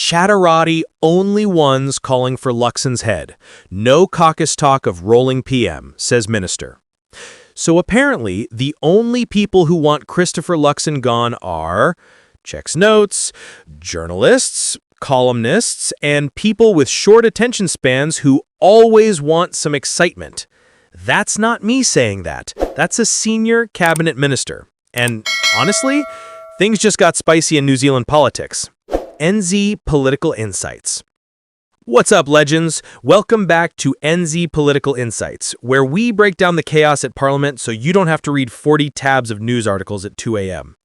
Chatterati only ones calling for Luxon's head. No caucus talk of rolling PM, says Minister. So apparently, the only people who want Christopher Luxon gone are, checks notes, journalists, columnists, and people with short attention spans who always want some excitement. That's not me saying that. That's a senior cabinet minister. And honestly, things just got spicy in New Zealand politics. NZ Political Insights. What's up, legends? Welcome back to NZ Political Insights, where we break down the chaos at Parliament so you don't have to read 40 tabs of news articles at 2 a.m.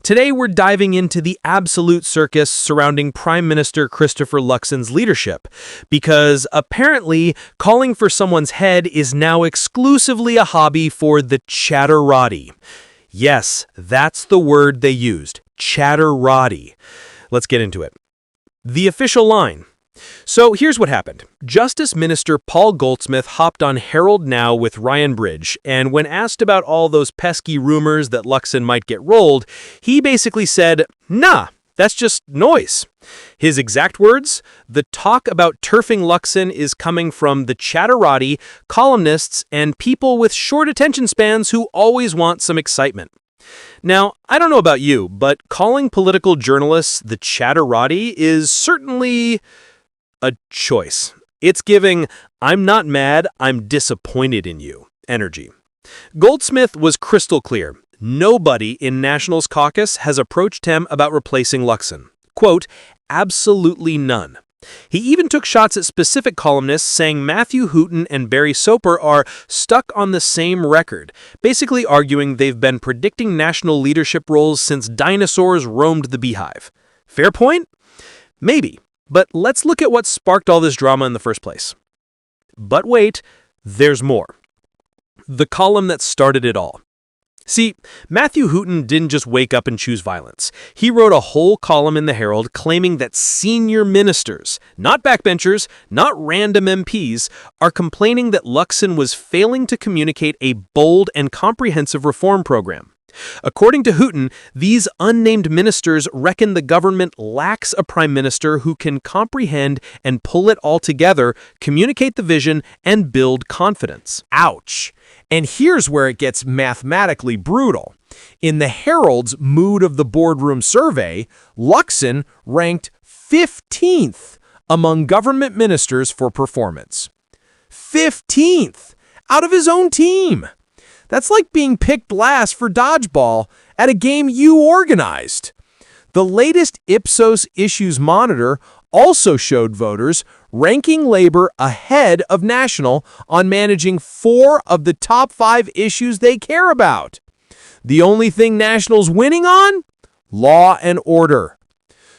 Today, we're diving into the absolute circus surrounding Prime Minister Christopher Luxon's leadership, because apparently calling for someone's head is now exclusively a hobby for the Chatterati. Yes, that's the word they used, Chatterati. Let's get into it. The official line. So here's what happened. Justice Minister Paul Goldsmith hopped on Herald NOW with Ryan Bridge, and when asked about all those pesky rumors that Luxon might get rolled, he basically said, "Nah, that's just noise." His exact words, "The talk about turfing Luxon is coming from the Chatterati, columnists, and people with short attention spans who always want some excitement." Now, I don't know about you, but calling political journalists the Chatterati is certainly a choice. It's giving, "I'm not mad, I'm disappointed in you" energy. Goldsmith was crystal clear. Nobody in Nationals caucus has approached him about replacing Luxon. Quote, "Absolutely none." He even took shots at specific columnists, saying Matthew Hooton and Barry Soper are stuck on the same record, basically arguing they've been predicting national leadership roles since dinosaurs roamed the beehive. Fair point? Maybe. But let's look at what sparked all this drama in the first place. But wait, there's more. The column that started it all. See, Matthew Hooton didn't just wake up and choose violence. He wrote a whole column in the Herald claiming that senior ministers, not backbenchers, not random MPs, are complaining that Luxon was failing to communicate a bold and comprehensive reform program. According to Hooton, these unnamed ministers reckon the government lacks a prime minister who can comprehend and pull it all together, communicate the vision, and build confidence. Ouch! And here's where it gets mathematically brutal. In the Herald's Mood of the Boardroom survey, Luxon ranked 15th among government ministers for performance. 15th! Out of his own team! That's like being picked last for dodgeball at a game you organized. The latest Ipsos Issues Monitor also showed voters ranking Labour ahead of National on managing 4 of the top 5 issues they care about. The only thing National's winning on? Law and order.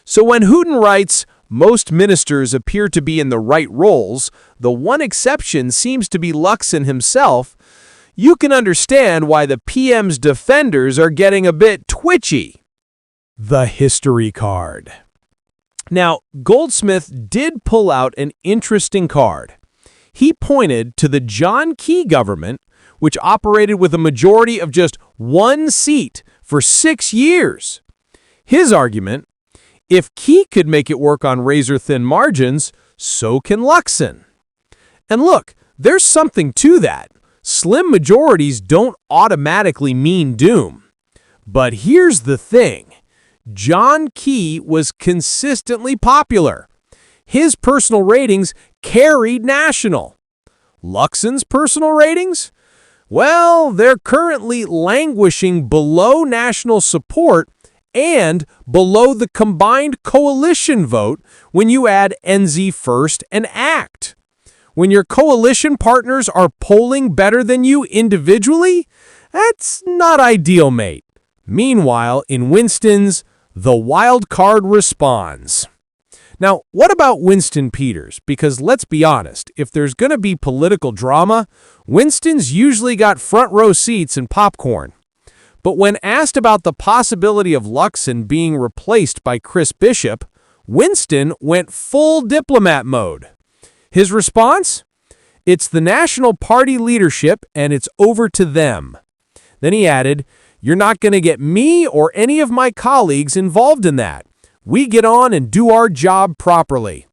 So when Hooton writes, "Most ministers appear to be in the right roles, the one exception seems to be Luxon himself," you can understand why the PM's defenders are getting a bit twitchy. The history card. Now, Goldsmith did pull out an interesting card. He pointed to the John Key government, which operated with a majority of just 1 seat for 6 years. His argument, if Key could make it work on razor-thin margins, so can Luxon. And look, there's something to that. Slim majorities don't automatically mean doom. But here's the thing. John Key was consistently popular. His personal ratings carried National. Luxon's personal ratings? Well, they're currently languishing below National support and below the combined coalition vote when you add NZ First and ACT. When your coalition partners are polling better than you individually, that's not ideal, mate. Meanwhile, in Winston's, the wild card responds. Now, what about Winston Peters? Because let's be honest, if there's going to be political drama, Winston's usually got front row seats and popcorn. But when asked about the possibility of Luxon being replaced by Chris Bishop, Winston went full diplomat mode. His response? It's the National Party leadership, and it's over to them. Then he added, "You're not going to get me or any of my colleagues involved in that. we get on and do our job properly.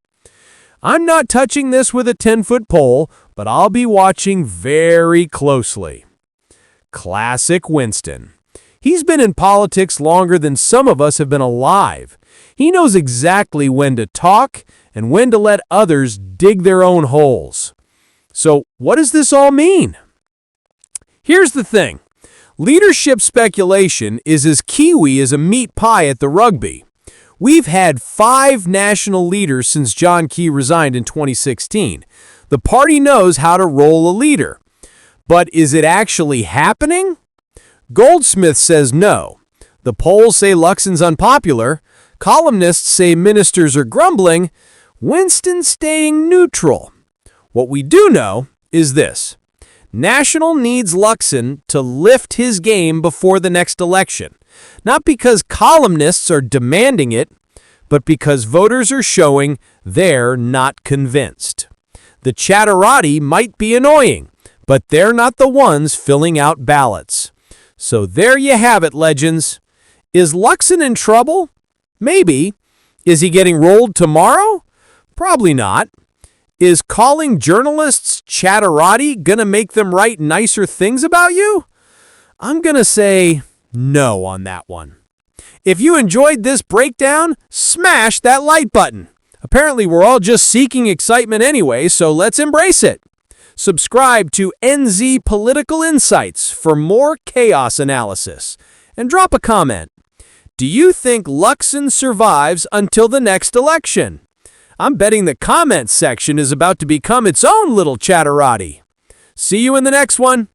I'm not touching this with a 10-foot pole, but I'll be watching very closely. Classic Winston. He's been in politics longer than some of us have been alive. He knows exactly when to talk and when to let others dig their own holes. So, what does this all mean? Here's the thing. Leadership speculation is as Kiwi as a meat pie at the rugby. We've had 5 national leaders since John Key resigned in 2016. The party knows how to roll a leader. But is it actually happening? Goldsmith says no. The polls say Luxon's unpopular. Columnists say ministers are grumbling. Winston's staying neutral. What we do know is this. National needs Luxon to lift his game before the next election. Not because columnists are demanding it, but because voters are showing they're not convinced. The Chatterati might be annoying, but they're not the ones filling out ballots. So there you have it, legends. Is Luxon in trouble? Maybe. Is he getting rolled tomorrow? Probably not. Is calling journalists Chatterati gonna make them write nicer things about you? I'm gonna say no on that one. If you enjoyed this breakdown, smash that like button. Apparently we're all just seeking excitement anyway, so let's embrace it. Subscribe to NZ Political Insights for more chaos analysis. And drop a comment. Do you think Luxon survives until the next election? I'm betting the comment section is about to become its own little Chatterati. See you in the next one.